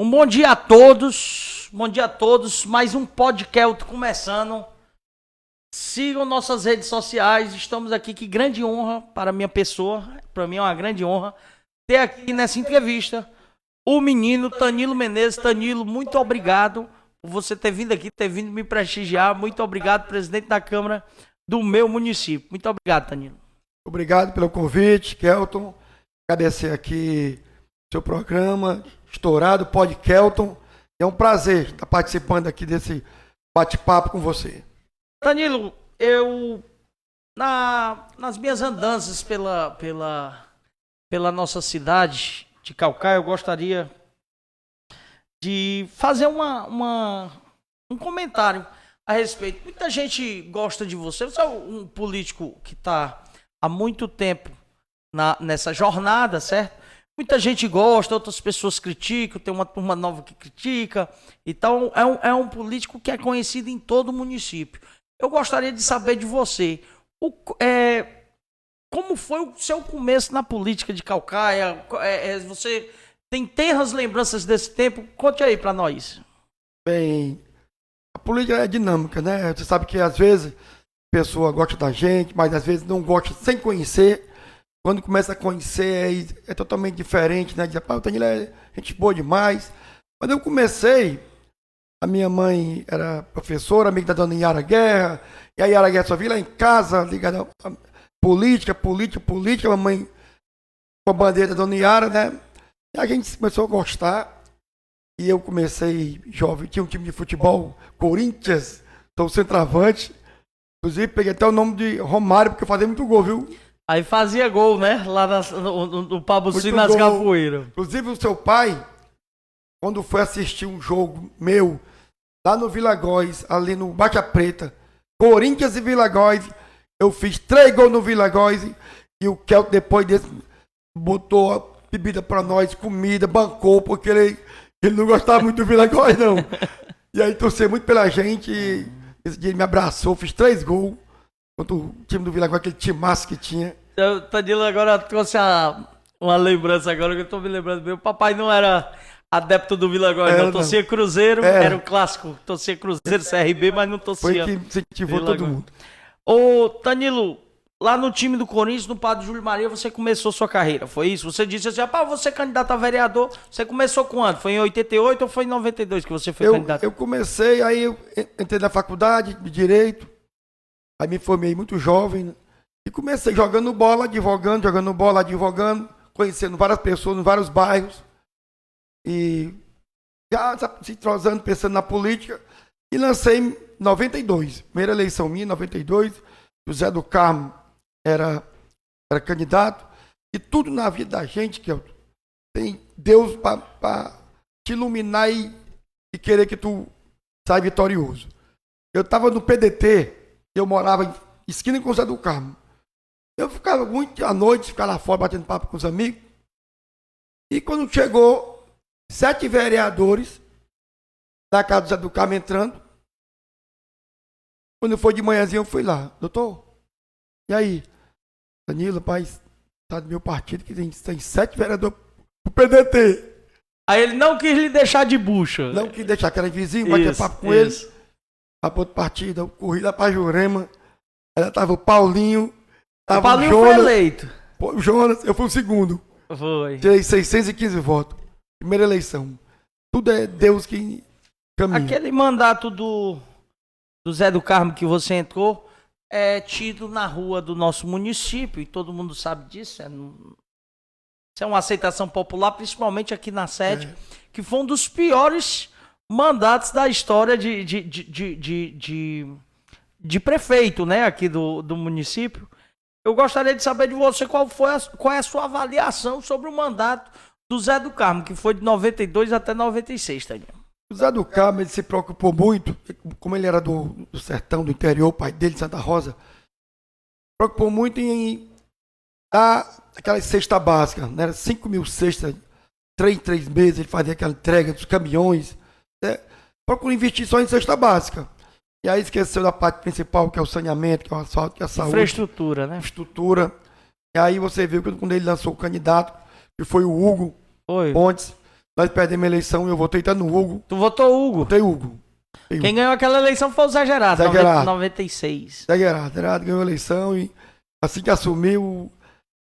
Um bom dia a todos, mais um podcast começando. Sigam nossas redes sociais, estamos aqui, que grande honra para minha pessoa, para mim é uma grande honra ter aqui nessa entrevista o menino Tanilo Menezes. Tanilo, muito obrigado por você ter vindo aqui, ter vindo me prestigiar, muito obrigado, presidente da Câmara do meu município. Muito obrigado, Tanilo. Obrigado pelo convite, Kelton. Agradecer aqui o seu programa, estourado, Pod Kelton. É um prazer estar participando aqui desse bate-papo com você. Danilo, eu nas minhas andanças pela nossa cidade de Caucaia, eu gostaria de fazer um comentário a respeito. Muita gente gosta de você. Você é um político que está há muito tempo nessa jornada, certo? Muita gente gosta, outras pessoas criticam, tem uma turma nova que critica. Então, é um político que é conhecido em todo o município. Eu gostaria de saber de você, como foi o seu começo na política de Caucaia? Você tem tenras lembranças desse tempo? Conte aí para nós. Bem, a política é dinâmica, né? Você sabe que às vezes a pessoa gosta da gente, mas às vezes não gosta sem conhecer. Quando começa a conhecer, é totalmente diferente, né? Diz, o Tanilo é gente boa demais. Mas eu comecei, a minha mãe era professora, amiga da dona Yara Guerra, e a Yara Guerra só via lá em casa, ligada a política, a mamãe com a bandeira da dona Yara, né? E a gente começou a gostar, e eu comecei jovem, tinha um time de futebol, Corinthians, sou centroavante, inclusive peguei até o nome de Romário, porque eu fazia muito gol, viu? Aí fazia gol, né? Lá no Pabuci, nas Capoeiras. Inclusive o seu pai, quando foi assistir um jogo meu, lá no Vila Góis, ali no Baixa Preta, Corinthians e Vila Góis, eu fiz 3 gols no Vila Góis, e o Kelton depois desse botou bebida pra nós, comida, bancou, porque ele não gostava muito do Vila Góis, não. E aí torceu muito pela gente, e esse dia ele me abraçou, fiz 3 gols contra o time do Vila Góis, aquele timaço que tinha. O Tanilo agora trouxe uma lembrança agora que eu tô me lembrando. Meu papai não era adepto do Vila Góis, não. Torcia Cruzeiro, era o clássico. Torcia Cruzeiro, CRB, mas não torcia. Foi que incentivou todo mundo. Ô, Tanilo, lá no time do Corinthians, no Padre Júlio Maria, você começou sua carreira, foi isso? Você disse assim, você é candidato a vereador, você começou quando? Foi em 88 ou foi em 92 que você foi candidato? Eu comecei, aí eu entrei na faculdade de Direito, aí me formei muito jovem, e comecei jogando bola, advogando, conhecendo várias pessoas em vários bairros, e já se entrosando, pensando na política, e lancei em 92, primeira eleição minha, em 92, José do Carmo era candidato, e tudo na vida da gente, que tem Deus para te iluminar e querer que tu saia vitorioso. Eu estava no PDT, eu morava em esquina com José do Carmo. Eu ficava muito à noite, ficava lá fora batendo papo com os amigos. E quando chegou 7 vereadores da casa do José do Carmo entrando, quando foi de manhãzinha eu fui lá, doutor, e aí? Danilo, pai, tá do meu partido que tem 7 vereadores pro PDT. Aí ele não quis lhe deixar de bucha. Não quis deixar, que era vizinho, bater papo com eles. Para outro partido, eu corri lá pra Jurema, ela tava o Paulinho, tava o Paulinho Jonas. Foi eleito. O Jonas, eu fui o segundo. Foi. Tirei 615 votos. Primeira eleição. Tudo é Deus que caminha. Aquele mandato do Zé do Carmo que você entrou é tido na rua do nosso município, e todo mundo sabe disso. Isso é uma aceitação popular, principalmente aqui na sede, que foi um dos piores mandatos da história de prefeito, né, aqui do município. Eu gostaria de saber de você qual é a sua avaliação sobre o mandato do Zé do Carmo, que foi de 92 até 96, Tânia. O Zé do Carmo, ele se preocupou muito, como ele era do sertão, do interior, o pai dele, Santa Rosa, preocupou muito em dar aquela cesta básica, né? 5 mil cestas, 3 meses, ele fazia aquela entrega dos caminhões, né? Procurou investir só em cesta básica. E aí esqueceu da parte principal, que é o saneamento, que é o asfalto, que é a saúde. Infraestrutura, né? Infraestrutura. E aí você viu que quando ele lançou o candidato, que foi o Hugo Pontes, Nós perdemos a eleição e eu votei tá no Hugo. Tu votou Hugo? Votei Hugo. Quem ganhou aquela eleição foi o Zé Gerardo, Zé Gerardo. 96. Zé Gerardo ganhou a eleição e assim que assumiu,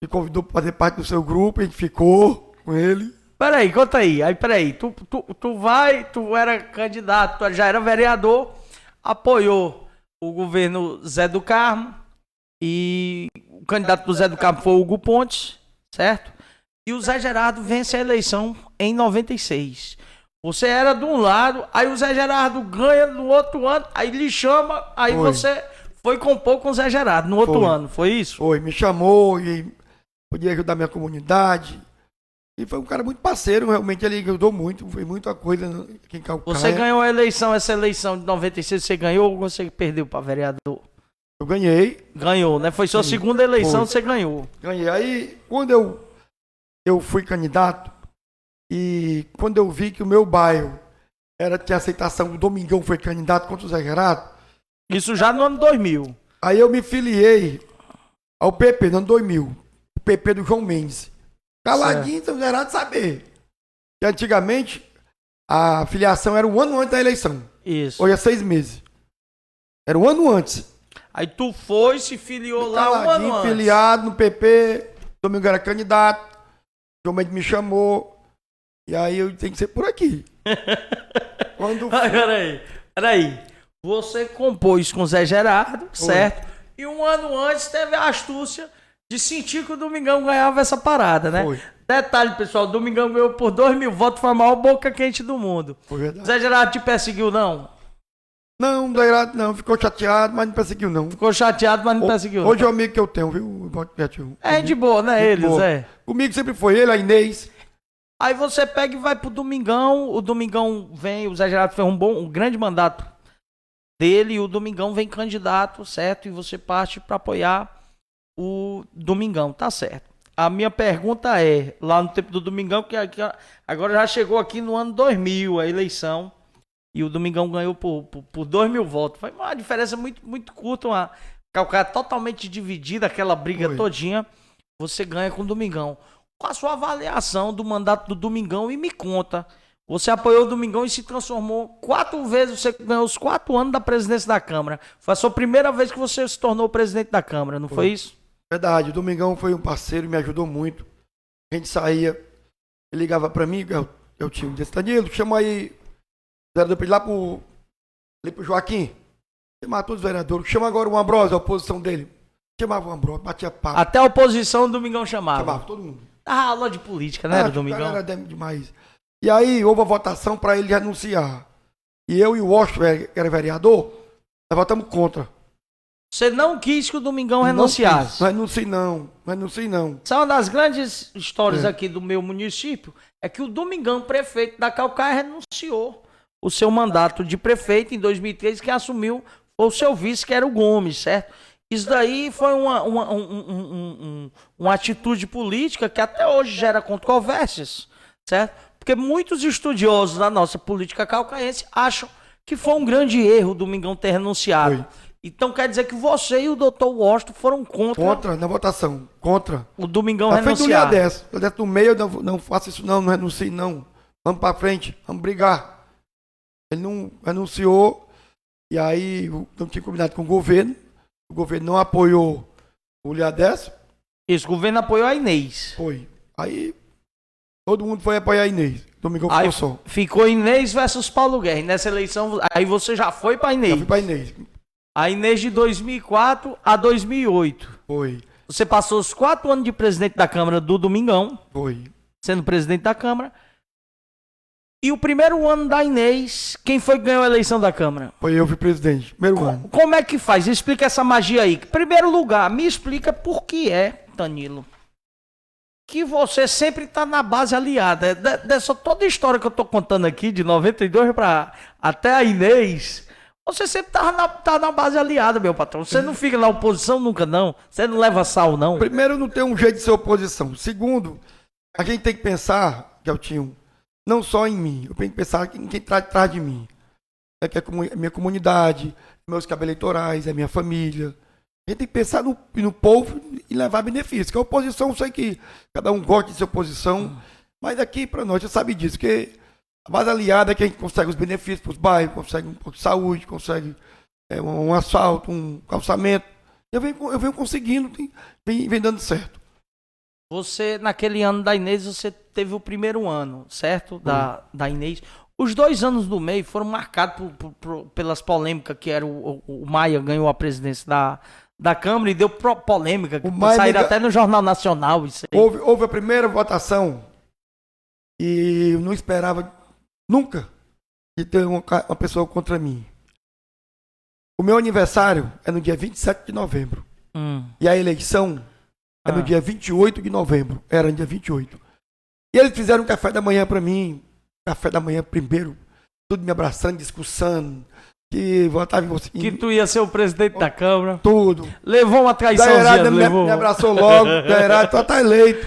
me convidou para fazer parte do seu grupo, a gente ficou com ele. Peraí, conta aí. Peraí, tu era candidato, tu já era vereador, apoiou o governo Zé do Carmo e o candidato do Zé do Carmo foi o Hugo Pontes, certo? E o Zé Gerardo vence a eleição em 96. Você era de um lado, aí o Zé Gerardo ganha no outro ano, aí lhe chama, aí você foi compor com o Zé Gerardo no outro ano, foi isso? Foi, me chamou e podia ajudar minha comunidade. E foi um cara muito parceiro, realmente ele ajudou muito, foi muita coisa aqui em Calcaia. Você ganhou a eleição, essa eleição de 96, você ganhou ou você perdeu para vereador? Eu ganhei. Ganhou, né? Foi sua segunda eleição, você ganhou. Ganhei. Aí, quando eu fui candidato, e quando eu vi que o meu bairro tinha aceitação, o Domingão foi candidato contra o Zé Gerardo. Isso já no ano 2000. Aí eu me filiei ao PP no ano 2000. O PP do João Mendes. Caladinho, então não era nada de saber. Que antigamente a filiação era um ano antes da eleição. Isso. Hoje é 6 meses. Era um ano antes. Aí tu foi, se filiou lá um ano antes. Filiado no PP. Domingo era candidato. João Mendes me chamou. E aí eu tenho que ser por aqui. Quando... Peraí. Você compôs com o Zé Gerardo, certo? E um ano antes teve a astúcia de sentir que o Domingão ganhava essa parada, né? Foi. Detalhe, pessoal, o Domingão ganhou por 2.000 votos, foi a maior boca quente do mundo. Foi verdade. Zé Gerardo te perseguiu, não? Não, Zé Gerardo não, ficou chateado, mas não perseguiu não. Ficou chateado, mas não perseguiu. Hoje é o amigo que eu tenho, viu? É de boa, né, ele, Zé? Comigo sempre foi ele, a Inês. Aí você pega e vai pro Domingão, o Domingão vem, o Zé Gerardo fez um grande mandato dele, e o Domingão vem candidato, certo? E você parte para apoiar o Domingão, tá certo. A minha pergunta é, lá no tempo do Domingão, que agora já chegou aqui no ano 2000, a eleição, e o Domingão ganhou por 2.000 votos. Foi uma diferença muito, muito curta, uma Calcaia totalmente dividida, aquela briga todinha, você ganha com o Domingão. Qual a sua avaliação do mandato do Domingão? E me conta, você apoiou o Domingão e se transformou 4 vezes, você ganhou os 4 anos da presidência da Câmara. Foi a sua primeira vez que você se tornou presidente da Câmara, não foi isso? Verdade, o Domingão foi um parceiro, me ajudou muito. A gente saía, ele ligava pra mim, eu tinha um desse, Danilo, chama aí, vereador, lá pro Joaquim, chamava todos os vereadores, chama agora o Ambrosio, a oposição dele. Chamava o Ambrosio, batia papo. Até a oposição o Domingão chamava. Chamava todo mundo. Ah, aula de política, né, Domingão? Era demais. E aí houve a votação para ele renunciar. E eu e o Washington, que era vereador, nós votamos contra. Você não quis que o Domingão renunciasse? Não renunciei não. Essa é uma das grandes histórias aqui do meu município, é que o Domingão, prefeito da Calcaia, renunciou o seu mandato de prefeito em 2003, quem assumiu foi o seu vice, que era o Gomes, certo? Isso daí foi uma atitude política que até hoje gera controvérsias, certo? Porque muitos estudiosos da nossa política calcaense acham que foi um grande erro o Domingão ter renunciado. Foi. Então quer dizer que você e o doutor Washington foram contra na votação, contra. O Domingão renunciar. renunciar. Eu dentro do meio, eu não faço isso não renuncio não. Vamos pra frente, vamos brigar. Ele não renunciou, e aí não tinha combinado com o governo não apoiou o Liadécio. Isso, o governo apoiou a Inês. Foi. Aí todo mundo foi apoiar a Inês. Domingão ficou só. Ficou Inês versus Paulo Guerra. Nessa eleição, aí você já foi pra Inês. Já fui pra Inês. A Inês de 2004 a 2008. Foi. Você passou os 4 anos de presidente da Câmara do Domingão. Foi. Sendo presidente da Câmara. E o primeiro ano da Inês, quem foi que ganhou a eleição da Câmara? Foi eu, fui presidente. Primeiro ano. Como é que faz? Explica essa magia aí. Primeiro lugar, me explica por que Danilo, que você sempre está na base aliada. Dessa toda a história que eu estou contando aqui, de 92 para até a Inês, você sempre tá na base aliada, meu patrão. Você não fica na oposição nunca, não. Você não leva sal, não. Primeiro, não tem um jeito de ser oposição. Segundo, a gente tem que pensar, Geltinho, não só em mim. Eu tenho que pensar em quem está atrás de mim. Que é a minha comunidade, meus cabos eleitorais, a minha família. A gente tem que pensar no povo e levar benefícios. Que a oposição, eu sei que cada um gosta de ser oposição, Mas aqui para nós, você sabe disso, que a base aliada é que a gente consegue os benefícios para os bairros, consegue um pouco de saúde, consegue um asfalto, um calçamento. Eu venho conseguindo, vem dando certo. Você, naquele ano da Inês, você teve o primeiro ano, certo? Da Inês. Os 2 anos do meio foram marcados pelas polêmicas, que era o Maia ganhou a presidência da Câmara e deu polêmica, que saíram até no Jornal Nacional. Isso aí. Houve a primeira votação e eu não esperava nunca de ter uma pessoa contra mim. O meu aniversário é no dia 27 de novembro. E a eleição é no dia 28 de novembro. Era no dia 28. E eles fizeram um café da manhã para mim. Café da manhã primeiro. Tudo me abraçando, discussando. Que votava em você. Que tu ia ser o presidente da Câmara. Tudo. Levou uma traiçãozinha. Me abraçou logo. Daerado, tá eleito.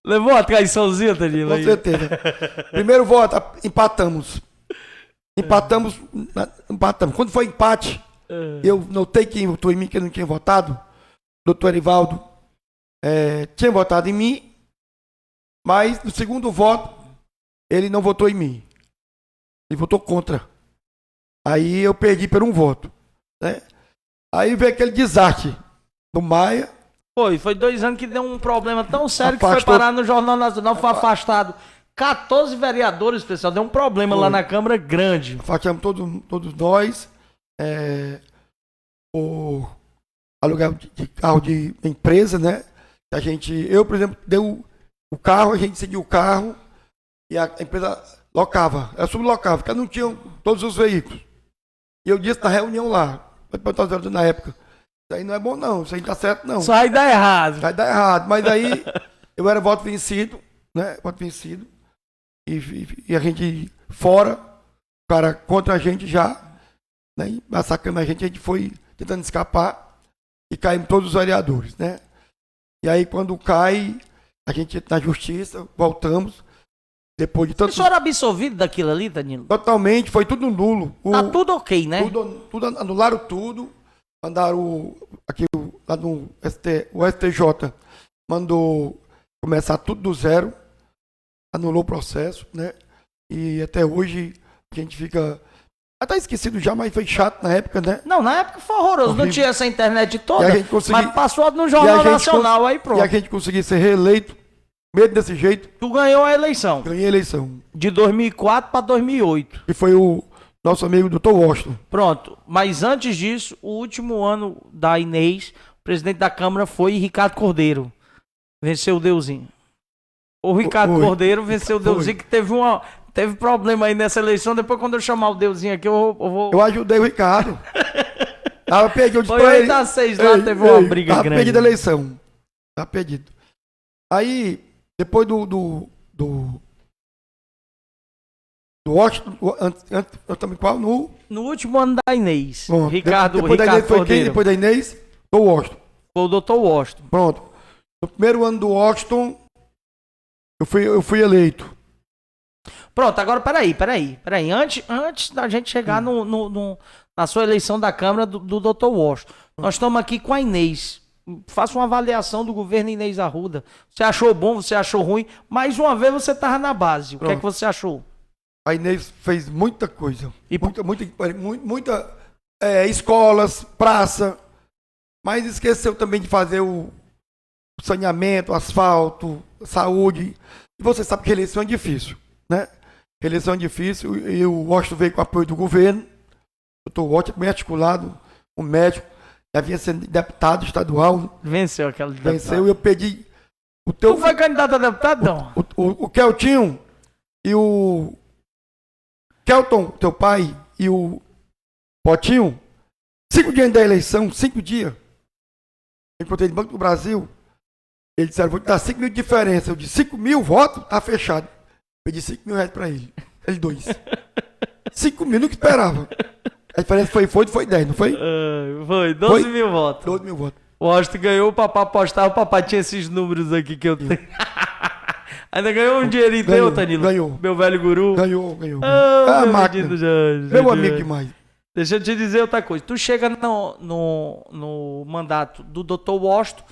Levou uma traiçãozinha, Danilo? Com certeza. Primeiro voto, empatamos. Empatamos. Quando foi empate, eu notei quem votou em mim, quem não tinha votado. Doutor Erivaldo tinha votado em mim, mas no segundo voto, ele não votou em mim. Ele votou contra. Aí eu perdi por um voto. Né? Aí veio aquele desastre do Maia. Foi 2 anos que deu um problema tão sério que foi parar no Jornal Nacional, foi afastado 14 vereadores, pessoal, deu um problema lá na Câmara grande. Afastamos todos nós, o aluguel de carro de empresa, né? Eu, por exemplo, deu o carro, a gente seguiu o carro e a empresa locava, ela sublocava, porque não tinham todos os veículos. E eu disse na reunião lá, na época, isso aí não é bom não, isso aí não tá certo não. Isso aí dá errado. Vai dar errado, mas aí eu era voto vencido, né? Voto vencido. E a gente fora, o cara contra a gente já, né? Massacrando a gente foi tentando escapar e caímos todos os vereadores, né? E aí quando cai, a gente entra na justiça, voltamos, depois de tanto... O senhor era absolvido daquilo ali, Danilo? Totalmente, foi tudo nulo. Tá tudo ok, né? Tudo anularam tudo, mandaram aqui lá no o STJ, mandou começar tudo do zero, anulou o processo, né? E até hoje a gente fica até esquecido já, mas foi chato na época, né? Não, na época foi horroroso, horrível. Não tinha essa internet toda, mas passou no e Jornal Nacional, aí pronto. E a gente conseguiu ser reeleito, mesmo desse jeito. Tu ganhou a eleição. Ganhei a eleição. De 2004 para 2008. E foi o nosso amigo Dr. Washington. Pronto, mas antes disso, o último ano da Inês, o presidente da Câmara foi Ricardo Cordeiro. Venceu o Deusinho. O Ricardo Cordeiro venceu o Deusinho, que teve problema aí nessa eleição. Depois, quando eu chamar o Deusinho aqui, eu vou... Eu ajudei o Ricardo. Tava perdido. Foi 8-6 lá, teve uma briga grande. Tava perdido a eleição. Tava perdido. Aí, depois do Washington, eu também qual? No último ano da Inês. Pronto. Ricardo depois da Inês foi Cordeiro. quem? Depois da Inês? O Washington. Foi o Dr. Washington. Pronto. No primeiro ano do Washington, eu fui eleito. Pronto, agora peraí. Antes da gente chegar na sua eleição da Câmara do Dr. Washington, nós estamos aqui com a Inês. Faça uma avaliação do governo Inês Arruda. Você achou bom, você achou ruim? Mais uma vez você estava na base. O que é que você achou? A Inês fez muita coisa. Muita escolas, praça. Mas esqueceu também de fazer o saneamento, asfalto, saúde. E você sabe que eleição é difícil, né? Eleição é difícil e o Washington veio com o apoio do governo. O Dr. Washington, bem articulado, um médico, já vinha sendo deputado estadual. Venceu aquela deputado. Venceu e eu pedi o Tu foi candidato a deputado, não? O Keltinho e o Kelton, teu pai, e o Potinho, 5 dias da eleição, 5 dias. Eu encontrei no Banco do Brasil. Eles disseram, vou te dar 5 mil de diferença. Eu disse, 5 mil votos, tá fechado. Pedi 5 mil reais pra ele. Ele 2. 5 mil, nunca esperava. A diferença foi 10, não foi? Foi, 12 mil votos. 12 mil votos. O Washington ganhou, o papai apostava, o papai tinha esses números aqui que eu tenho. Ainda ganhou um dinheirinho teu, Danilo? Ganhou. Meu velho guru. Ganhou. Meu máquina. Meu amigo demais. Deixa eu te dizer outra coisa. Tu chega no mandato do Dr. Washington,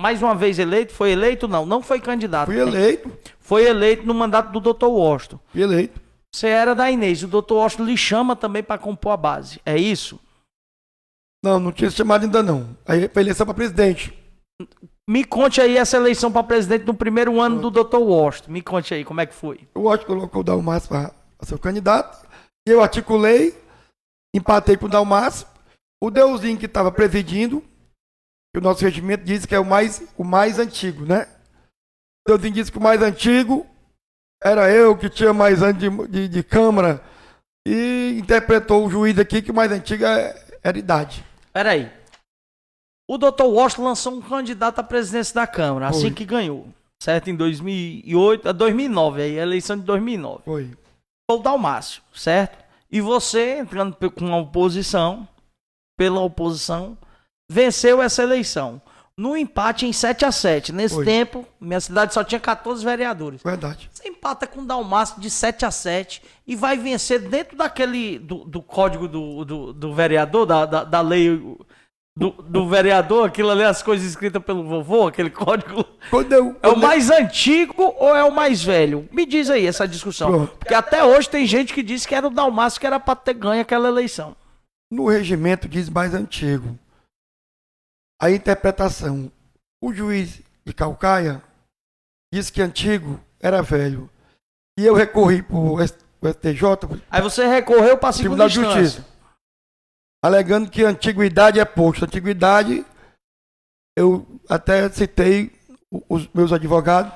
mais uma vez eleito? Foi eleito? Não, não foi candidato. Fui eleito. Foi eleito no mandato do Dr. Washington. Fui eleito. Você era da Inês. O Dr. Washington lhe chama também para compor a base. É isso? Não, não tinha chamado ainda não. Aí foi eleição para presidente. Me conte aí essa eleição para presidente no primeiro ano do Dr. Washington. Me conte aí como é que foi. O Washington colocou o Dalmácio para ser o candidato. Eu articulei, empatei com o Dalmácio. O Deusinho que estava presidindo, que o nosso regimento diz que é o mais antigo, né? O Deusinho disse que o mais antigo era eu, que tinha mais anos de Câmara, e interpretou o juiz aqui que o mais antigo era idade. Peraí. O Dr. Washington lançou um candidato à presidência da Câmara, assim que ganhou. Certo? Em 2008, 2009, aí, a eleição de 2009. Foi. O Dalmácio, certo? E você, entrando com a oposição, pela oposição, venceu essa eleição. No empate em 7-7. Nesse tempo, minha cidade só tinha 14 vereadores. Verdade. Você empata com o Dalmácio de 7-7 e vai vencer dentro daquele do código do vereador, da lei do vereador, aquilo ali, as coisas escritas pelo vovô, aquele código. É o mais antigo ou é o mais velho? Me diz aí essa discussão. Pronto. Porque até hoje tem gente que diz que era o Dalmácio que era para ter ganho aquela eleição. No regimento diz mais antigo. A interpretação. O juiz de Caucaia disse que antigo era velho. E eu recorri para o STJ. Aí você recorreu para a segunda instância. Alegando que antiguidade é posto. Antiguidade, eu até citei os meus advogados,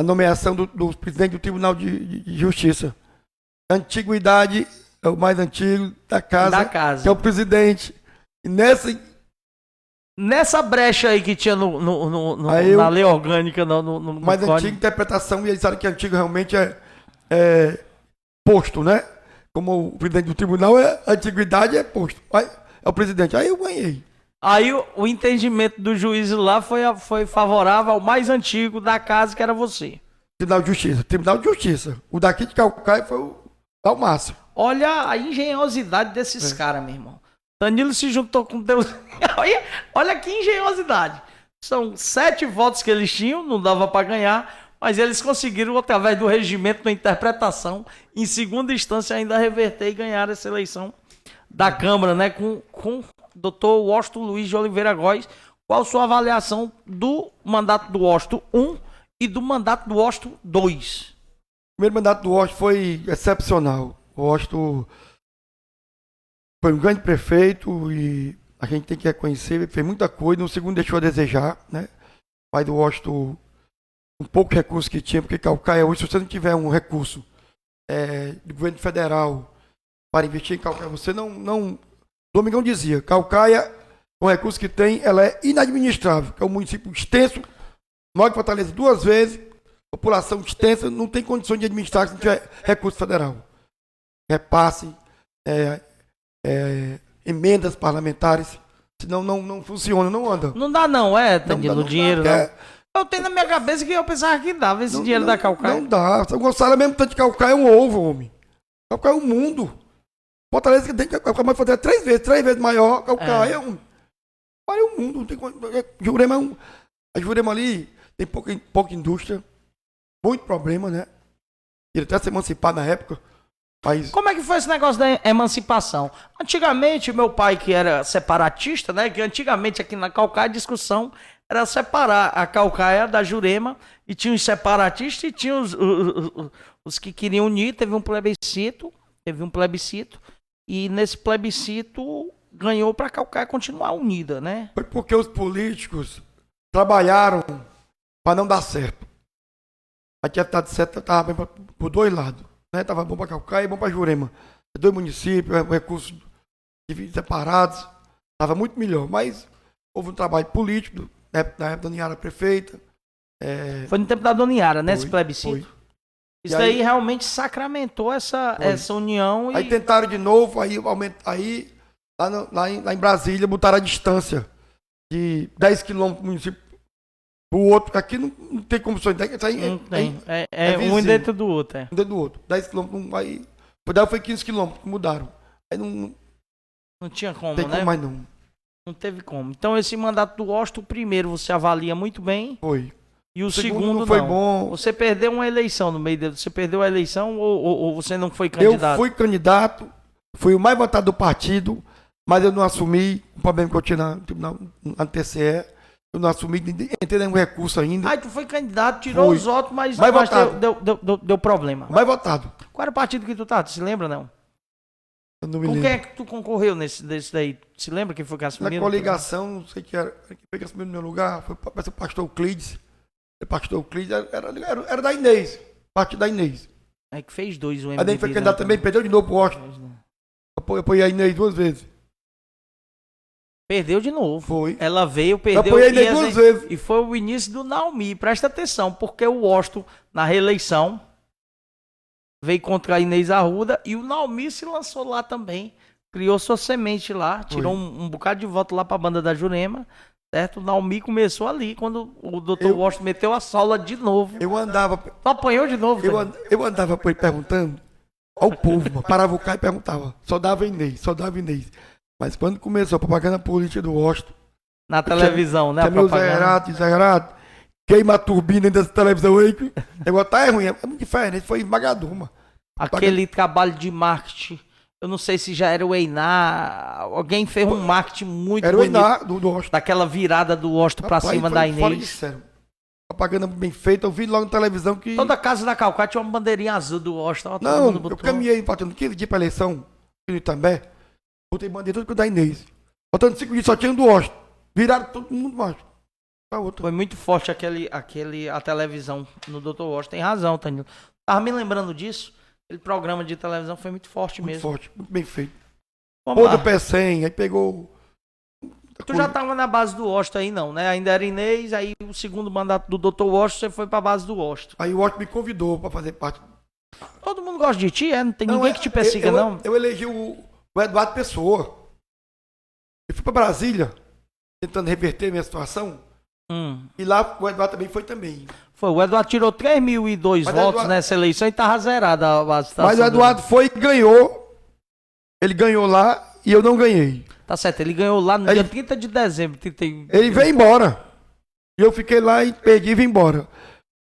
a nomeação do presidente do Tribunal de Justiça. Antiguidade é o mais antigo da casa. Que é o presidente. E nessa brecha aí que tinha na lei orgânica, no mais antiga interpretação, e eles sabem que antigo realmente é posto, né? Como o presidente do tribunal, a antiguidade é posto. É o presidente. Aí eu ganhei. Aí o entendimento do juiz lá foi favorável ao mais antigo da casa, que era você. Tribunal de Justiça. Tribunal de Justiça. O daqui de Caucaia foi o Dalmácio. Olha a engenhosidade desses caras, meu irmão. Danilo se juntou com Deus. Olha que engenhosidade. São 7 votos que eles tinham, não dava para ganhar, mas eles conseguiram, através do regimento da interpretação, em segunda instância ainda reverter e ganhar essa eleição da Câmara, né? Com o Dr. Washington Luiz de Oliveira Góes. Qual a sua avaliação do mandato do Washington 1 e do mandato do Washington 2? O primeiro mandato do Washington foi excepcional. O Washington foi um grande prefeito e a gente tem que reconhecer, ele fez muita coisa. No segundo deixou a desejar, né? O pai do Washington, um pouco de recurso que tinha, porque Caucaia hoje, se você não tiver um recurso do governo federal para investir em Caucaia, você não... Domingão dizia, Caucaia, com o recurso que tem, ela é inadministrável, que é um município extenso, maior que Fortaleza 2 vezes, população extensa, não tem condições de administrar se não tiver recurso federal. Repasse, emendas parlamentares, senão não funciona, não anda. Não dá não, Danilo, dinheiro não. Eu tenho na minha cabeça que eu pensava que dava esse dinheiro da Caucaia. Não dá, São Gonçalo é mesmo tanto de Caucaia, é um ovo, homem. Caucaia é um mundo. Fortaleza que tem que Caucaia mais fazer 3 vezes maior, Caucaia é um mundo. Não tem, Jurema a Jurema ali tem pouca indústria, muito problema, né? Ele até se emancipar na época. Mas... Como é que foi esse negócio da emancipação? Antigamente, meu pai, que era separatista, né? Que antigamente aqui na Caucaia a discussão era separar a Caucaia da Jurema, e tinha os separatistas e tinha os que queriam unir. Teve um plebiscito, e nesse plebiscito ganhou para a Caucaia continuar unida, né? Foi porque os políticos trabalharam para não dar certo. A tinha dado certo, estava bem por 2 lados. Estava bom para Caucaia e bom para Jurema. 2 municípios, recursos separados, estava muito melhor. Mas houve um trabalho político, na época da Dona Yara prefeita. Foi no tempo da Dona Yara, né, esse plebiscito? Foi. Isso aí realmente sacramentou essa união. Aí tentaram de novo, aí lá em Brasília, botaram a distância de 10 quilômetros do município para o outro. Aqui não tem como sonhar. Não tem. Um dentro do outro. Um dentro do outro. 10 quilômetros, aí. Foi 15 quilômetros, mudaram. Aí não tinha como, tem né? Como mais não. Não teve como. Então esse mandato do Washington, o primeiro você avalia muito bem. Foi. E o segundo não não. foi bom. Você perdeu uma eleição no meio dele. Você perdeu a eleição ou você não foi candidato? Eu fui candidato, fui o mais votado do partido, mas eu não assumi o problema que eu tinha na TCE. Eu não assumi, entrei nenhum recurso ainda. Aí tu foi candidato, tirou Fui. os votos, mas votado. deu problema. Mais votado. Qual era o partido que tu tá? Tu se lembra, não? Eu não me Com lembro. quem é que tu concorreu desse daí? Se lembra quem foi que assumiu? Na coligação, não sei quem era. Quem foi que assumiu no meu lugar? Parece o pastor Euclides. O pastor Euclides era da Inês. Partido da Inês. É que fez dois o Aí MDB. nem foi candidato também, perdeu de novo pro Washington. Apoiei a Inês 2 vezes. Perdeu de novo. Foi. Ela veio, Eu perdeu. apoiei a Inês 2 vezes. E foi o início do Naumi. Presta atenção, porque o Washington, na reeleição, veio contra a Inês Arruda e o Naumi se lançou lá também. Criou sua semente lá, tirou um bocado de voto lá pra banda da Jurema, certo? O Naumi começou ali, quando o Dr. Washington meteu a sola de novo. Eu andava. Tu apanhou de novo, Eu andava por aí perguntando ao povo, mano. Parava o carro e perguntava. Só dava Inês, só dava Inês. Mas quando começou a propaganda política do Washington, na televisão, né? A meu propaganda. exagerado, queima a turbina dessa televisão aí. O negócio tá ruim, é muito diferente, foi esmagador, mano. Aquele trabalho de marketing, eu não sei se já era o Einar, alguém fez um marketing muito Era o bonito. Einar do Washington. Daquela virada do Washington pra cima da Fora de Inês. sério. Propaganda bem feita, eu vi logo na televisão que... Toda a casa da Calcá tinha uma bandeirinha azul do Washington. todo Não, mundo eu botou. caminhei faltando 15 dias pra eleição, no Itambé, botei bandeira tudo com o da Inês. Faltando 5 dias só tinha um do Washington. Viraram todo mundo mais. Pra outro. Foi muito forte a televisão no Dr. Washington. Tem razão, Tanilo. Tava me lembrando disso. Aquele programa de televisão foi muito forte Muito mesmo. forte, muito bem feito. Vamos Pô lá. do pé 100, aí pegou... Tu já tava na base do Washington aí não, né? Ainda era Inês, aí o segundo mandato do Dr. Washington, você foi pra base do Washington. Aí o Washington me convidou pra fazer parte. Todo mundo gosta de ti, é? Não tem ninguém que te persiga, não? Eu elegi o Eduardo Pessoa. Eu fui pra Brasília, tentando reverter a minha situação. E lá o Eduardo também foi também. Foi, o Eduardo tirou 3.002 votos nessa eleição e tava zerada a base. Mas o Eduardo foi e ganhou. Ele ganhou lá e eu não ganhei. Tá certo, ele ganhou lá no dia 30 de dezembro. Ele veio embora. E eu fiquei lá e perdi e vim embora.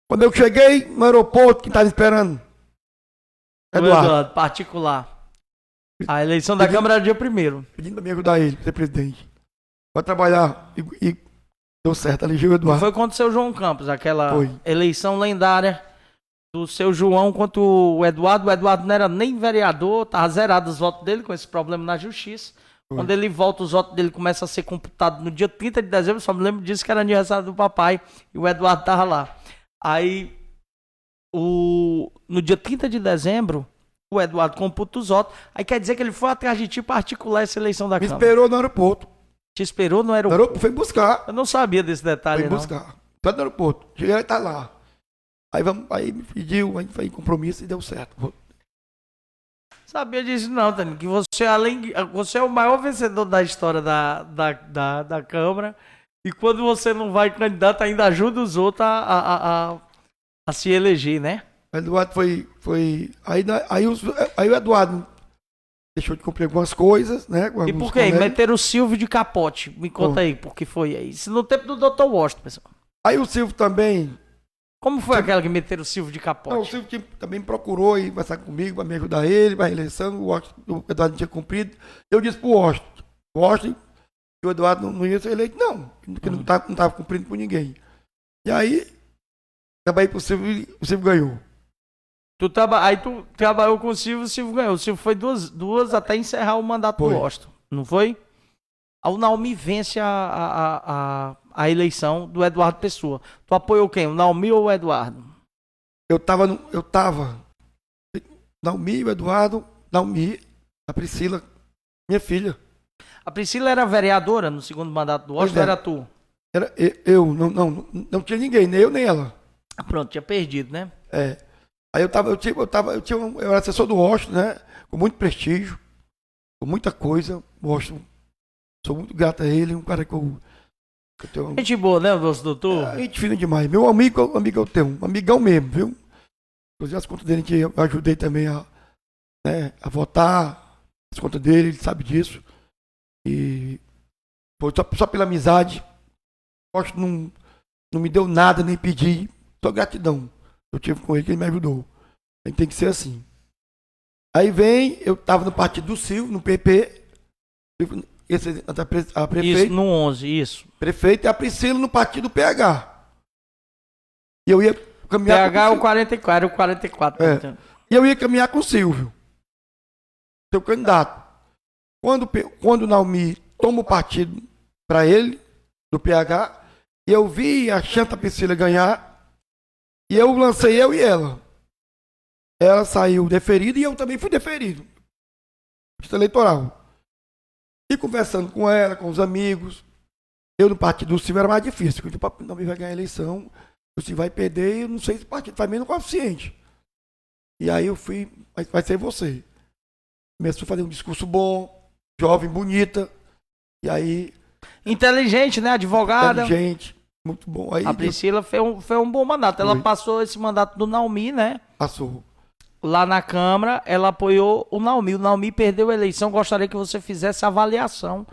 Quando eu cheguei no aeroporto, quem estava esperando? Eduardo, particular. A eleição da Câmara era dia 1º. Pedindo pra me ajudar ele, pra ser presidente. Pra trabalhar e deu certo, elegeu o Eduardo. Foi contra o seu João Campos, aquela Foi. eleição lendária do seu João contra o Eduardo. O Eduardo não era nem vereador, tava zerado os votos dele com esse problema na justiça. Foi. Quando ele volta, os votos dele começam a ser computados no dia 30 de dezembro. Só me lembro disso que era aniversário do papai e o Eduardo tava lá. Aí, no dia 30 de dezembro, o Eduardo computa os votos. Aí quer dizer que ele foi atrás de ti particular essa eleição da Câmara. Me esperou no aeroporto. Te esperou no aeroporto? Foi buscar. Eu não sabia desse detalhe, Foi buscar. Lá no aeroporto. Cheguei e tá lá. Aí me pediu, aí foi em compromisso e deu certo. Sabia disso não, Tânia, que você é o maior vencedor da história da Câmara, e quando você não vai candidato ainda ajuda os outros a se eleger, né? O Eduardo foi... Aí o Eduardo deixou de cumprir algumas coisas, né? E por quê? Meteram o Silvio de capote. Me conta aí, por que foi aí? Isso no tempo do Dr. Washington, pessoal. Aí o Silvio também... Como foi aquela que meteram o Silvio de capote? Não, o Silvio também procurou ir conversar comigo para me ajudar ele, para a eleição. O Eduardo não tinha cumprido. Eu disse pro Washington que o Eduardo não ia ser eleito, não. Porque não estava cumprindo com ninguém. E aí, acabei pro Silvio e o Silvio ganhou. Aí tu trabalhou com o Silvio ganhou. O Silvio foi duas até encerrar o mandato do Washington, não foi? O Naumi vence a eleição do Eduardo Pessoa. Tu apoiou quem? O Naumi ou o Eduardo? Eu tava Naumi, o Eduardo, Naumi, a Priscila, minha filha. A Priscila era vereadora no segundo mandato do Washington, era tu? Era eu, não tinha ninguém, nem eu nem ela. Pronto, tinha perdido, né? É. Aí eu era assessor do Washington, né? Com muito prestígio, com muita coisa. Washington, sou muito grato a ele, um cara que eu tenho. Gente boa, né, nosso doutor? Gente fina demais. Meu amigo eu tenho, um amigão mesmo, viu? Inclusive as contas dele que eu ajudei também a votar, as contas dele, ele sabe disso. E Foi só pela amizade. Costa não me deu nada, nem pedi. Só gratidão. Eu tive com ele, que ele me ajudou. Tem que ser assim. Aí eu tava no partido do Silvio, no PP. A prefeita. Isso, no 11, isso. Prefeito e a Priscila no partido do PH. E eu ia caminhar PH é o 44, era o 44. É. E eu ia caminhar com o Silvio, seu candidato. Quando o Naomi toma o partido para ele, do PH, e eu vi a Chanta Priscila ganhar, e eu lancei eu e ela. Ela saiu deferida e eu também fui deferido. Justiça eleitoral. E conversando com ela, com os amigos, eu no partido do Silvio era mais difícil, porque o Naomi vai ganhar a eleição, o Silvio vai perder, e eu não sei se o partido faz menos coeficiente. E aí eu fui, vai ser você. Começou a fazer um discurso bom, jovem, bonita. E aí. Inteligente, né? Advogada. Inteligente, muito bom. Aí, a Priscila fez um bom mandato. Ela passou esse mandato do Naomi, né? Passou. Lá na Câmara, ela apoiou o Naomi. O Naomi perdeu a eleição. Gostaria que você fizesse a avaliação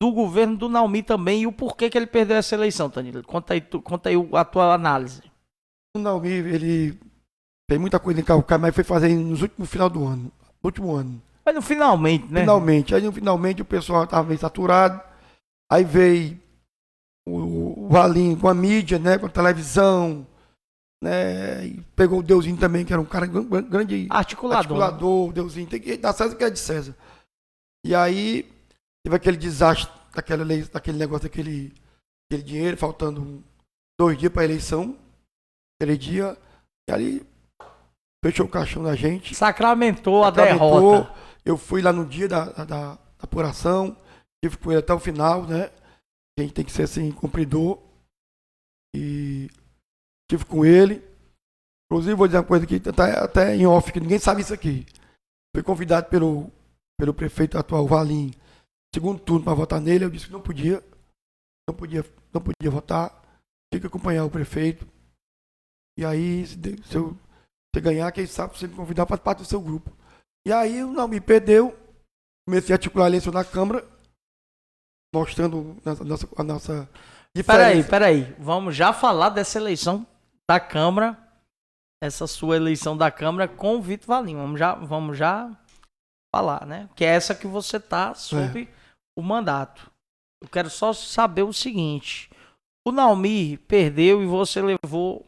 do governo do Naomi também e o porquê que ele perdeu essa eleição, Danilo. Conta aí a tua análise. O Naomi, ele fez muita coisa em Calcaia, mas foi fazer nos últimos final do ano. Último ano. Mas no finalmente, né? Finalmente. Aí no finalmente o pessoal estava meio saturado. Aí veio o Valim com a mídia, né? Com a televisão. Né, e pegou o Deusinho também, que era um cara grande articulador, Deusinho, tem que dar César o que é de César. E aí teve aquele desastre daquele negócio, aquele dinheiro, faltando 2 dias para a eleição, aquele dia, e ali fechou o caixão da gente. Sacramentou a derrota. Eu fui lá no dia da apuração, tive com ele até o final, né? A gente tem que ser assim, cumpridor. E estive com ele. Inclusive, vou dizer uma coisa aqui, até em off, que ninguém sabe isso aqui. Fui convidado pelo prefeito atual, Valim, segundo turno para votar nele. Eu disse que não podia votar. Tinha que acompanhar o prefeito. E aí, se você ganhar, quem sabe você me convidar para parte do seu grupo. E aí, não me perdeu. Comecei a articular a eleição na Câmara, mostrando a nossa diferença. Peraí. Vamos já falar dessa eleição da Câmara, essa sua eleição da Câmara com o Vitor Valim. Vamos já falar, né? Que é essa que você tá sob o mandato. Eu quero só saber o seguinte: o Naomi perdeu e você levou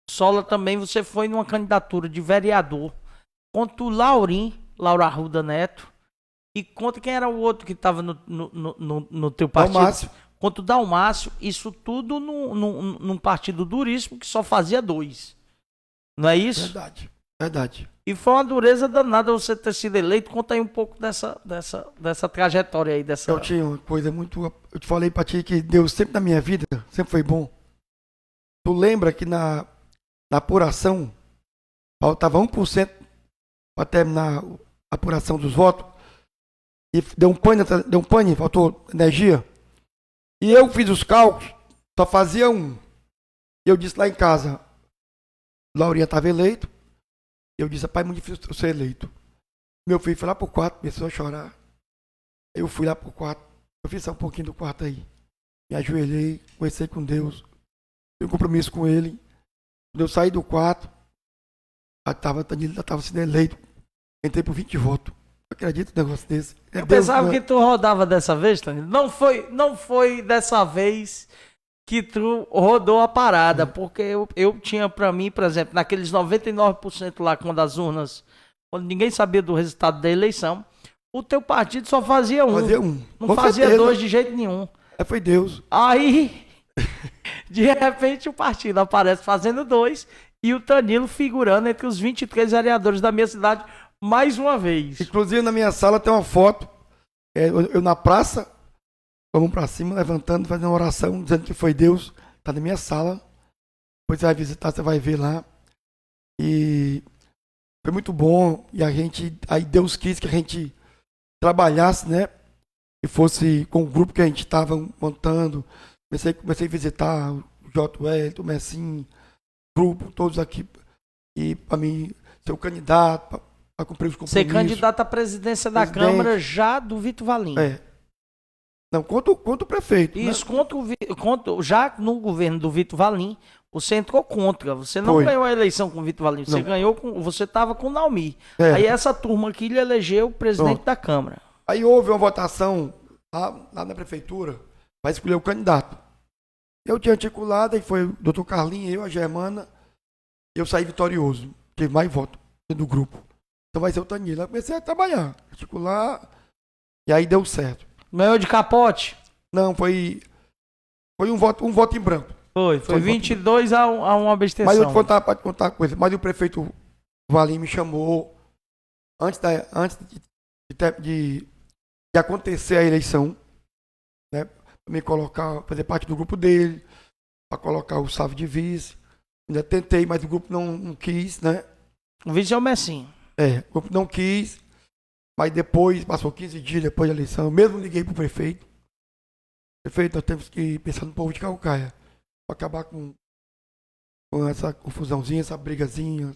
Sola também. Você foi numa candidatura de vereador contra o Laura Arruda Neto e contra quem era o outro que estava no teu partido? Dalmácio. Contra o Dalmácio, isso tudo num partido duríssimo que só fazia 2. Não é isso? Verdade. E foi uma dureza danada você ter sido eleito. Conta aí um pouco dessa trajetória aí. Eu tinha uma coisa muito... Eu te falei pra ti que Deus sempre na minha vida, sempre foi bom. Tu lembra que na apuração, faltava 1% para terminar a apuração dos votos, e deu um pane, faltou energia. E eu fiz os cálculos, só fazia 1. Eu disse lá em casa, Laurinha estava eleito. Eu disse, pai, é muito difícil eu ser eleito. Meu filho foi lá pro quarto, começou a chorar. Eu fui lá pro quarto, eu fiz só um pouquinho do quarto aí. Me ajoelhei, conversei com Deus, tenho um compromisso com Ele. Quando eu saí do quarto, Danilo já estava sendo eleito. Entrei por 20 votos. Eu acredito num negócio desse. Eu pensava que tu rodava dessa vez, Danilo. Não foi dessa vez que tu rodou a parada, porque eu tinha pra mim, por exemplo, naqueles 99% lá, quando ninguém sabia do resultado da eleição, o teu partido só fazia 1. Não fazia 2 de jeito nenhum. Foi Deus. Aí, de repente, o partido aparece fazendo 2 e o Danilo figurando entre os 23 vereadores da minha cidade mais uma vez. Inclusive, na minha sala tem uma foto, eu na praça, vamos pra cima, levantando, fazendo uma oração, dizendo que foi Deus. Tá na minha sala. Depois você vai visitar, você vai ver lá. E foi muito bom. E aí Deus quis que a gente trabalhasse, né? E fosse com o grupo que a gente estava montando. Comecei a visitar o J.L., o Messinho, grupo, todos aqui. E para mim, ser o candidato, para cumprir os compromissos. Ser candidato à presidência da Câmara já do Vitor Valim. Não, contra o prefeito. Isso, já no governo do Vitor Valim, você entrou contra. Você não Foi. ganhou a eleição com o Vitor Valim, você ganhou você estava com o Naumi. É. Aí essa turma aqui lhe elegeu o presidente da Câmara. Aí houve uma votação lá na prefeitura para escolher o candidato. Eu tinha articulado, e foi o doutor Carlinhos, eu, a Germana, eu saí vitorioso. Tive mais votos do grupo. Então vai ser o Tanilo. Aí comecei a trabalhar, articular, e aí deu certo. Ganhou de capote? Não, foi um voto em branco. Foi 22 a uma abstenção. Mas eu te contar uma coisa. Mas o prefeito Valim me chamou antes de acontecer a eleição, né? Pra me colocar, fazer parte do grupo dele, para colocar o Sávio de vice. Ainda tentei, mas o grupo não quis, né? O vice é o Messinho. O grupo não quis. Mas depois, passou 15 dias depois da eleição, eu mesmo liguei pro prefeito. Prefeito, nós temos que pensar no povo de Calcaia. Para acabar com essa confusãozinha, essa brigazinha,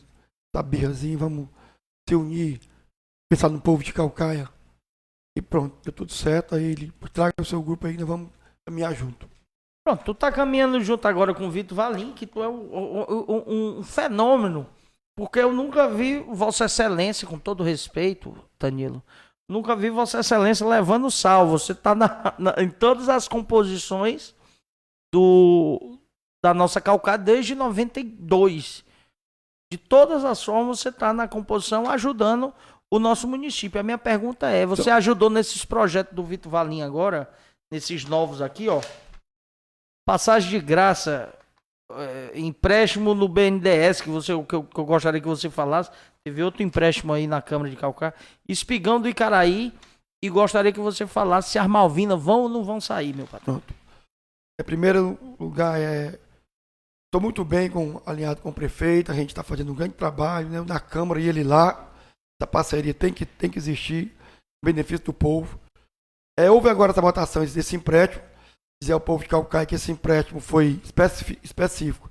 essa birrazinha, vamos se unir, pensar no povo de Calcaia. E pronto, deu tudo certo. Aí ele traga o seu grupo aí, nós vamos caminhar junto. Pronto, tu tá caminhando junto agora com o Vitor Valim, que tu é um fenômeno. Porque eu nunca vi Vossa Excelência, com todo respeito, Tanilo, nunca vi Vossa Excelência levando sal. Você tá em todas as composições da nossa Calcaia desde 92. De todas as formas, você tá na composição ajudando o nosso município. A minha pergunta é, você ajudou nesses projetos do Vitor Valim agora, nesses novos aqui, ó, passagem de graça, empréstimo no BNDES, que eu gostaria que você falasse. Teve outro empréstimo aí na Câmara de Calcaia, Espigão do Icaraí, e gostaria que você falasse se as Malvinas vão ou não vão sair, meu patrão. Pronto. Em primeiro lugar, estou muito bem alinhado com o prefeito, a gente está fazendo um grande trabalho, né, na Câmara e ele lá. Essa parceria tem que existir, em benefício do povo. Houve agora essa votação desse empréstimo, dizer ao povo de Calcaia que esse empréstimo foi específico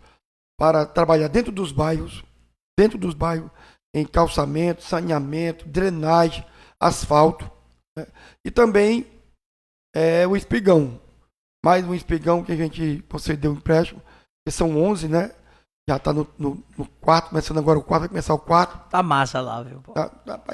para trabalhar dentro dos bairros, em calçamento, saneamento, drenagem, asfalto, né? E também o espigão, mais um espigão que a gente concedeu empréstimo, que são 11, né? Já está no quarto, começando agora o quarto, vai começar o quarto. Tá massa lá, viu?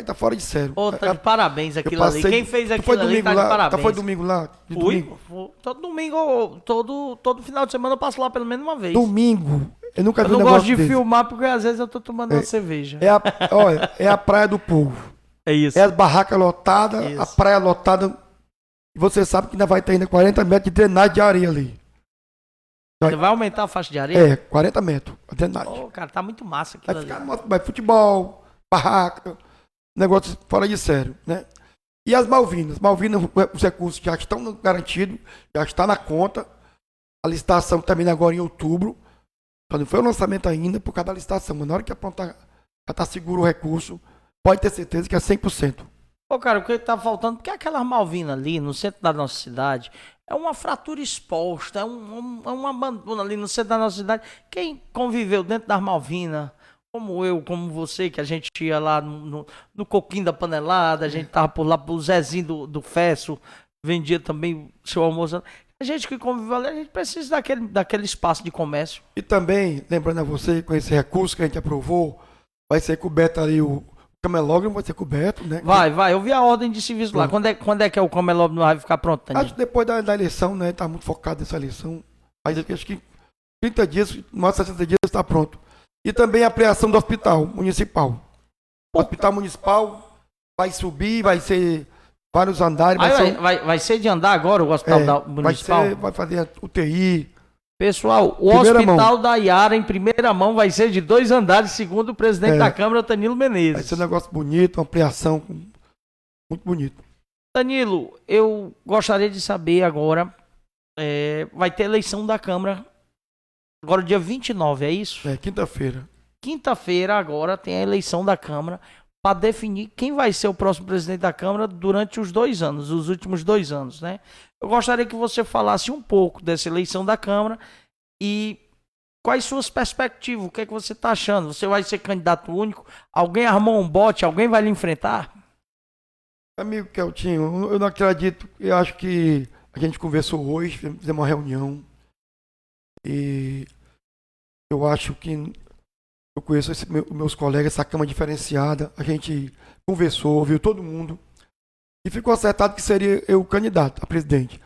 Tá fora de sério. Pô, tá de parabéns aquilo ali. Quem fez aquilo ali tá de parabéns. Foi domingo lá? Domingo? Todo domingo, todo final de semana eu passo lá pelo menos uma vez. Domingo. Eu nunca vi um negócio desse. Eu não gosto de desse. filmar porque às vezes eu tô tomando uma cerveja. Olha, é a praia do povo. É isso. É as barracas lotadas, a praia lotada. E você sabe que ainda vai ter ainda 40 metros de drenagem de areia ali. Você vai aumentar a faixa de areia? 40 metros, a drenagem. Pô, cara, tá muito massa aquilo vai futebol, barraca, negócio fora de sério, né? E as Malvinas? Malvinas, os recursos já estão garantidos, já está na conta. A licitação termina agora em outubro. Só não foi o lançamento ainda por causa da licitação, mas na hora que aprontar, já está seguro o recurso, pode ter certeza que é 100%. Pô, cara, o que tá faltando, porque aquelas Malvinas ali, no centro da nossa cidade, é uma fratura exposta, é um abandono ali no centro da nossa cidade. Quem conviveu dentro das Malvinas, como eu, como você, que a gente ia lá no Coquinho da Panelada, a gente tava por lá, pro Zezinho do Fesso, vendia também seu almoço. A gente que conviveu ali, a gente precisa daquele espaço de comércio. E também, lembrando a você, com esse recurso que a gente aprovou, vai ser coberto ali o camelódromo, vai ser coberto, né? Vai, eu vi a ordem de serviço lá. Quando é que o camelódromo vai ficar pronto, Taninho? Acho que depois da eleição, né? Tá muito focado nessa eleição. Mas acho que 30 dias, mais 60 dias está pronto. E também a ampliação do hospital municipal. O hospital municipal vai subir, vai ser vários andares. Vai ser de andar agora o hospital municipal? Vai fazer UTI. Pessoal, o hospital da Iara, em primeira mão, vai ser de 2 andares, segundo o presidente da Câmara, Tanilo Menezes. Vai ser um negócio bonito, uma ampliação muito bonito. Danilo, eu gostaria de saber agora, vai ter eleição da Câmara, agora dia 29, é isso? Quinta-feira. Quinta-feira agora tem a eleição da Câmara para definir quem vai ser o próximo presidente da Câmara durante os últimos 2 anos, né? Eu gostaria que você falasse um pouco dessa eleição da Câmara e quais suas perspectivas, o que é que você está achando? Você vai ser candidato único? Alguém armou um bote? Alguém vai lhe enfrentar? Amigo Keltinho, eu não acredito, eu acho que A gente conversou hoje, fizemos uma reunião. E eu acho que eu conheço meus colegas, essa Câmara diferenciada. A gente conversou, ouviu todo mundo. E ficou acertado que seria eu o candidato a presidente.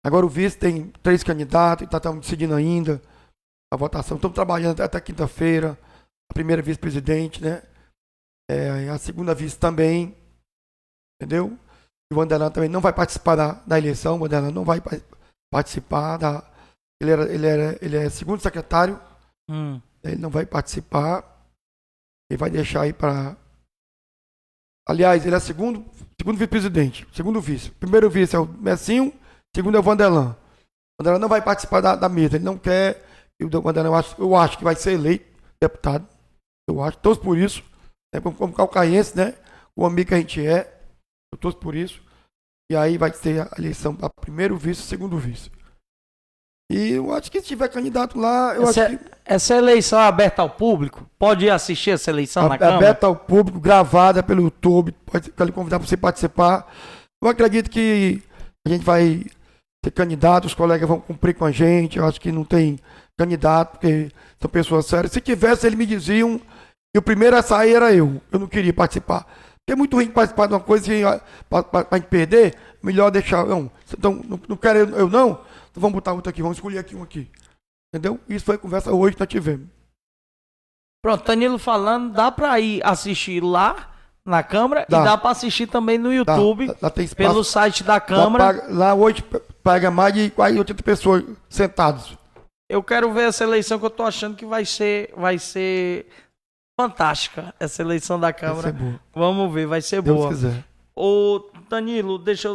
Agora o vice tem 3 candidatos, estamos decidindo ainda a votação. Estamos trabalhando até quinta-feira. A primeira vice-presidente, né? A segunda vice também. Entendeu? O Vanderlan também não vai participar da eleição. O Vanderlan não vai participar da. Ele é segundo secretário. Ele não vai participar. Ele vai deixar aí para. Aliás, ele é segundo vice-presidente. Segundo vice. O primeiro vice é o Messinho. Segundo é o Vanderlan. O Vanderlan não vai participar da mesa. Ele não quer. O Vanderlan, eu acho que vai ser eleito deputado. Eu acho. Torço por isso. Como calcaense, né? O amigo que a gente é. Eu torço por isso. E aí vai ter a eleição para primeiro vice e segundo vice. E eu acho que se tiver candidato lá, Essa eleição é aberta ao público? Pode ir assistir essa eleição na Câmara? Aberta ao público, gravada pelo YouTube, pode lhe convidar para você participar. Eu acredito que a gente vai ter candidato, os colegas vão cumprir com a gente. Eu acho que não tem candidato, porque são pessoas sérias. Se tivesse, eles me diziam, e o primeiro a sair era eu. Eu não queria participar. Porque é muito ruim participar de uma coisa para gente perder, melhor deixar. Então, não quero eu não. Então vamos botar outro aqui, vamos escolher aqui um aqui. Entendeu? Isso foi a conversa hoje que nós tivemos. Pronto, Danilo falando, dá para ir assistir lá na Câmara e dá para assistir também no YouTube, lá tem espaço, pelo site da Câmara. Lá hoje pega mais de quase 80 pessoas sentadas. Eu quero ver essa eleição que eu tô achando que vai ser fantástica, essa eleição da Câmara. Vai ser boa. Vamos ver, vai ser Deus boa. quiser. Ô, Danilo, deixa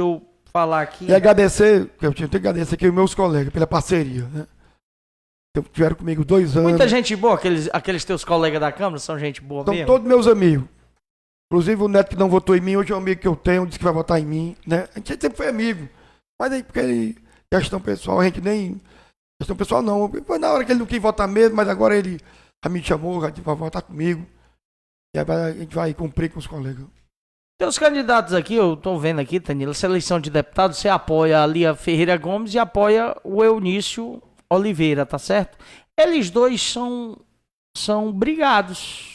eu falar aqui. E agradecer, eu tenho que agradecer aqui os meus colegas pela parceria, né? Tiveram comigo 2 anos. Muita gente boa, aqueles teus colegas da Câmara são gente boa São mesmo? todos meus amigos. Inclusive o Neto que não votou em mim, hoje é um amigo que eu tenho, disse que vai votar em mim, né? A gente sempre foi amigo. Mas aí, porque questão pessoal, a gente nem... Questão pessoal não. Foi na hora que ele não quis votar mesmo, mas agora ele me chamou, vai votar comigo. E aí a gente vai cumprir com os colegas. Teus candidatos aqui, eu tô vendo aqui, Danilo, essa eleição de deputado, você apoia a Lia Ferreira Gomes e apoia o Eunício Oliveira, tá certo? Eles dois são brigados.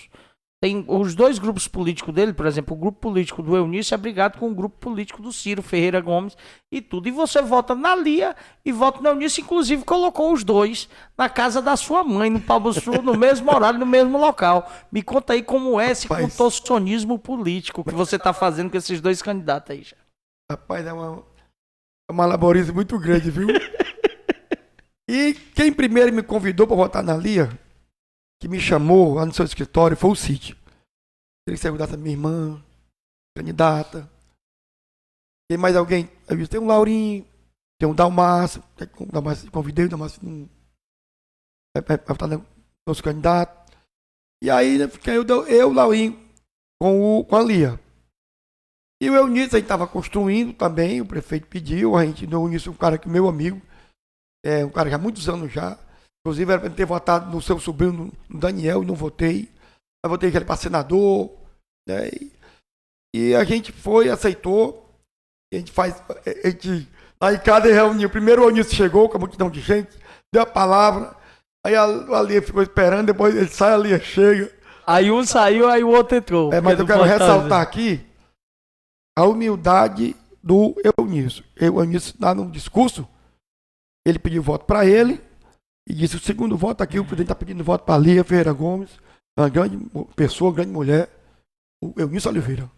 Tem os 2 grupos políticos dele, por exemplo, o grupo político do Eunício é brigado com o grupo político do Ciro Ferreira Gomes e tudo. E você vota na Lia e vota no Eunício, inclusive colocou os 2 na casa da sua mãe, no Pablo Sul, no mesmo horário, no mesmo local. Me conta aí como é esse contorcionismo político que você tá fazendo com esses 2 candidatos aí. Já. Rapaz, é uma laborice muito grande, viu? E quem primeiro me convidou para votar na Lia, que me chamou lá no seu escritório, foi o Cid. Ele que saiu da minha irmã, candidata. Tem mais alguém? Tem um Laurinho, tem um Dalmácio. Convidei o Dalmácio para votar no nosso candidato. E aí fiquei eu Laurinho, com a Lia. E o Eunício, a gente estava construindo também, o prefeito pediu, a gente deu Eunício, um cara que é meu amigo, um cara que há muitos anos já. Inclusive, era para ter votado no seu sobrinho, no Daniel, e não votei. Mas votei ele para senador. Né? E a gente aceitou. A gente aí cada reunião, primeiro o Eunício chegou com a multidão de gente, deu a palavra. Aí a Lia ficou esperando, depois ele sai, a Lia chega. Aí um saiu, aí o outro entrou. Mas eu quero ressaltar aqui a humildade do Eunício. O Eunício, lá no discurso, ele pediu voto para ele. E disse, o segundo voto aqui, o presidente está pedindo voto para a Lia Ferreira Gomes, uma grande pessoa, uma grande mulher, o Eunício Oliveira.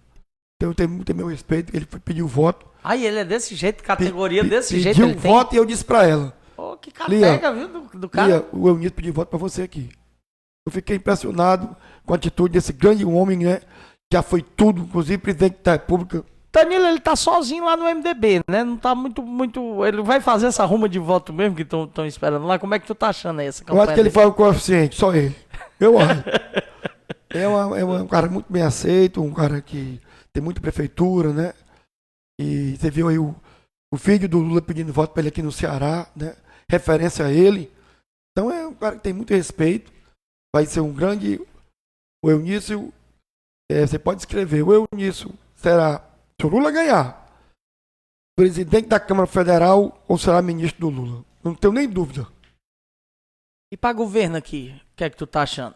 Então eu tenho muito meu respeito, ele pediu voto. Aí ele é desse jeito, categoria desse jeito. Pediu voto e eu disse para ela. Oh, que catega, viu, do cara. Lia, o Eunício pediu voto para você aqui. Eu fiquei impressionado com a atitude desse grande homem, né? Já foi tudo, inclusive presidente da República. Danilo, ele tá sozinho lá no MDB, né? Não tá muito... Ele vai fazer essa ruma de voto mesmo que estão esperando lá. Como é que tu tá achando aí essa campanha? Eu acho que ele faz o coeficiente, só ele. Eu acho. É um cara muito bem aceito, um cara que tem muita prefeitura, né? E você viu aí o filho do Lula pedindo voto para ele aqui no Ceará, né? Referência a ele. Então é um cara que tem muito respeito. Vai ser um grande... O Eunício, você pode escrever, o Eunício será... Se o Lula ganhar, presidente da Câmara Federal ou será ministro do Lula. Não tenho nem dúvida. E para governo aqui, o que é que tu tá achando?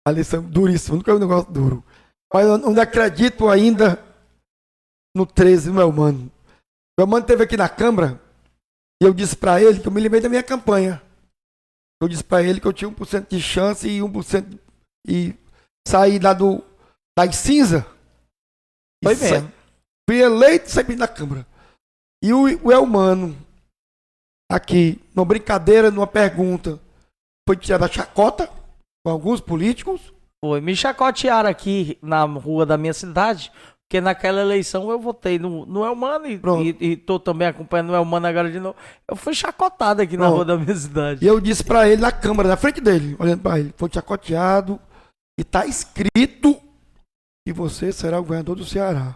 A lição duríssima, nunca é um negócio duro. Mas eu não acredito ainda no 13, meu mano. Meu mano esteve aqui na Câmara e eu disse pra ele que eu me lembrei da minha campanha. Eu disse pra ele que eu tinha 1% de chance e 1% e sair das cinzas. Foi mesmo. Fui eleito sempre na Câmara. E o Elmano, aqui, numa brincadeira, numa pergunta, foi tirada a chacota com alguns políticos. Foi, me chacotearam aqui na rua da minha cidade, porque naquela eleição eu votei no Elmano e tô também acompanhando o Elmano agora de novo. Eu fui chacotado aqui na rua da minha cidade. E eu disse pra ele na Câmara, na frente dele, olhando pra ele, foi chacoteado e tá escrito que você será o governador do Ceará.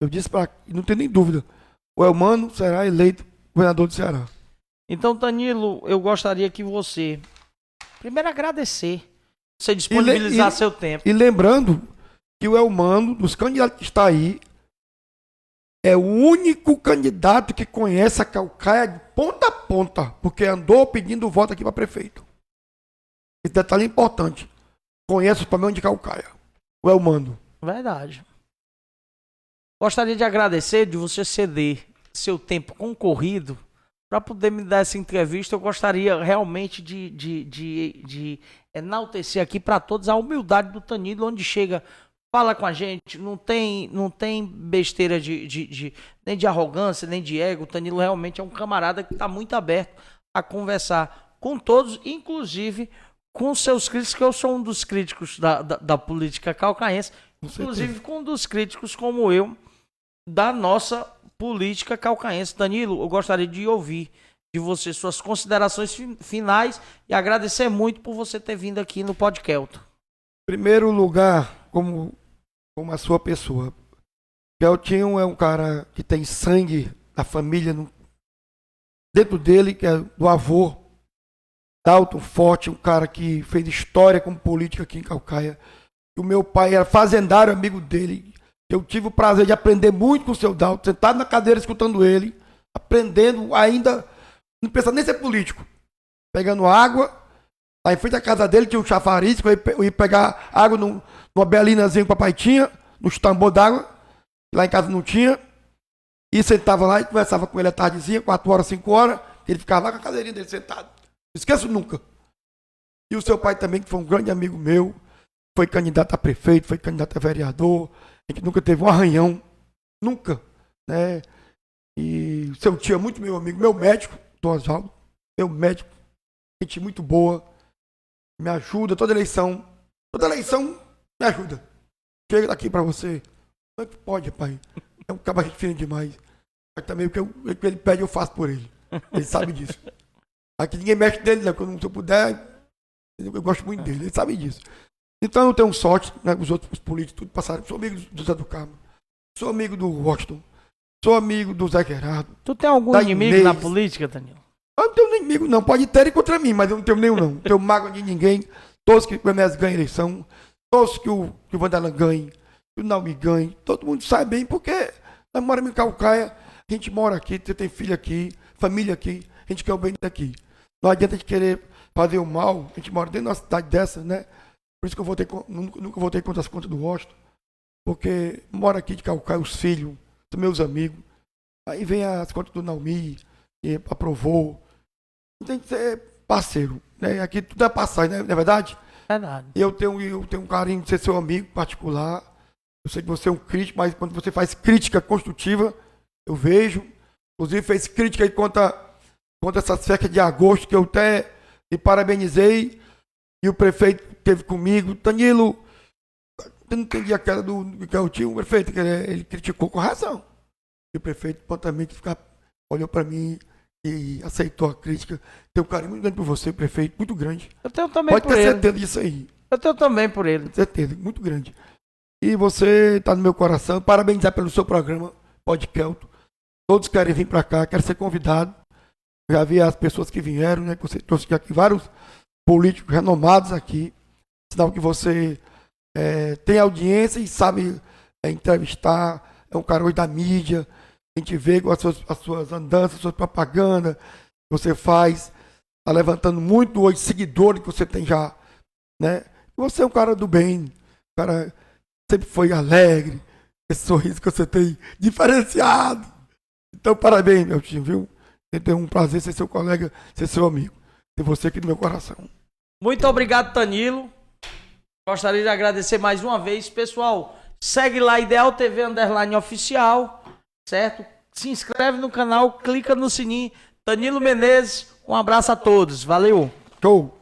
Eu disse pra ele, não tem nem dúvida, o Elmano será eleito governador do Ceará. Então, Danilo, eu gostaria que você, primeiro agradecer, você disponibilizar seu tempo. E lembrando que o Elmano, dos candidatos que está aí, é o único candidato que conhece a Caucaia de ponta a ponta, porque andou pedindo voto aqui para prefeito. Esse detalhe é importante. Conhece os problemas de Caucaia. O Elmano. Verdade. Gostaria de agradecer de você ceder seu tempo concorrido para poder me dar essa entrevista. Eu gostaria realmente de enaltecer aqui para todos a humildade do Danilo, onde chega, fala com a gente, não tem besteira nem de arrogância, nem de ego. O Danilo realmente é um camarada que está muito aberto a conversar com todos, inclusive com seus críticos, que eu sou um dos críticos da política caucaense, inclusive com um dos críticos como eu, da nossa política caucaense. Danilo, eu gostaria de ouvir de você suas considerações finais e agradecer muito por você ter vindo aqui no Podcast. Primeiro lugar, como a sua pessoa. Keltinho é um cara que tem sangue da família dentro dele, que é do avô Dalton Forte, um cara que fez história como político aqui em Caucaia. O meu pai era fazendário, amigo dele. Eu tive o prazer de aprender muito com o seu Dalton, sentado na cadeira escutando ele, aprendendo ainda, não pensando nem ser político. Pegando água, aí em frente à casa dele tinha um chafariz, que eu ia pegar água numa belinazinha que o papai tinha, nos tambor d'água, lá em casa não tinha. E sentava lá e conversava com ele à tardezinha, 4 horas, 5 horas, ele ficava lá com a cadeirinha dele sentado. Não esqueço nunca. E o seu pai também, que foi um grande amigo meu, foi candidato a prefeito, foi candidato a vereador. A gente nunca teve um arranhão, nunca, né? E seu tio é muito meu amigo, meu médico, Dom Osvaldo, meu médico, gente muito boa, me ajuda toda eleição me ajuda. Chega aqui pra você, como é que pode, pai? É um cara gente fina demais, mas também o que ele pede eu faço por ele, ele sabe disso. Aqui ninguém mexe nele, né? Se eu puder, eu gosto muito dele, ele sabe disso. Então eu tenho sorte, né? Os outros políticos tudo passaram. Sou amigo do Zé do Carmo, sou amigo do Washington, sou amigo do Zé Gerardo. Tu tem algum inimigo Inês. na política, Danilo? Eu não tenho inimigo não, pode ter contra mim, mas eu não tenho nenhum não. Não tenho mágoa de ninguém. Todos que o Enéas ganhem eleição, todos que o Vanderlan ganhe, que o Naumi ganhe, todo mundo sabe bem, porque nós moramos em Caucaia, a gente mora aqui, você tem filho aqui, família aqui, a gente quer o bem daqui. Não adianta a gente querer fazer o mal, a gente mora dentro de uma cidade dessa, né? Por isso que eu nunca votei contra as contas do Washington, porque mora aqui de Caucaia, os filhos, os meus amigos. Aí vem as contas do Naumi, que aprovou. Tem que ser parceiro, né? Aqui tudo é passagem, né? Não é verdade? Verdade. Eu tenho um carinho de ser seu amigo particular. Eu sei que você é um crítico, mas quando você faz crítica construtiva, eu vejo. Inclusive fez crítica aí contra essas festas de agosto, que eu até me parabenizei. E o prefeito esteve comigo. Danilo, eu não entendi aquela do Keltinho, o prefeito, que ele criticou com razão. E o prefeito prontamente olhou para mim e aceitou a crítica. Tenho um carinho muito grande por você, prefeito, muito grande. Eu tenho também Pode por ter ele. certeza disso aí. Eu tenho também por ele. Certeza, muito grande. E você está no meu coração. Parabenizar pelo seu programa, Podcast. Todos querem vir para cá, querem ser convidados. Já vi as pessoas que vieram, né? Que você trouxe aqui vários políticos renomados aqui. Sinal que você tem audiência e sabe entrevistar. É um cara hoje da mídia. A gente vê com as suas andanças, as suas propagandas que você faz. Tá levantando muito hoje seguidores que você tem já, né? Você é um cara do bem, um cara sempre foi alegre, esse sorriso que você tem diferenciado. Então, parabéns, meu tio, viu? Eu tenho um prazer ser seu colega, ser seu amigo. Ter você aqui no meu coração. Muito obrigado, Tanilo. Gostaria de agradecer mais uma vez. Pessoal, segue lá Ideal TV _oficial, certo? Se inscreve no canal, clica no sininho. Tanilo Menezes, um abraço a todos. Valeu. Show.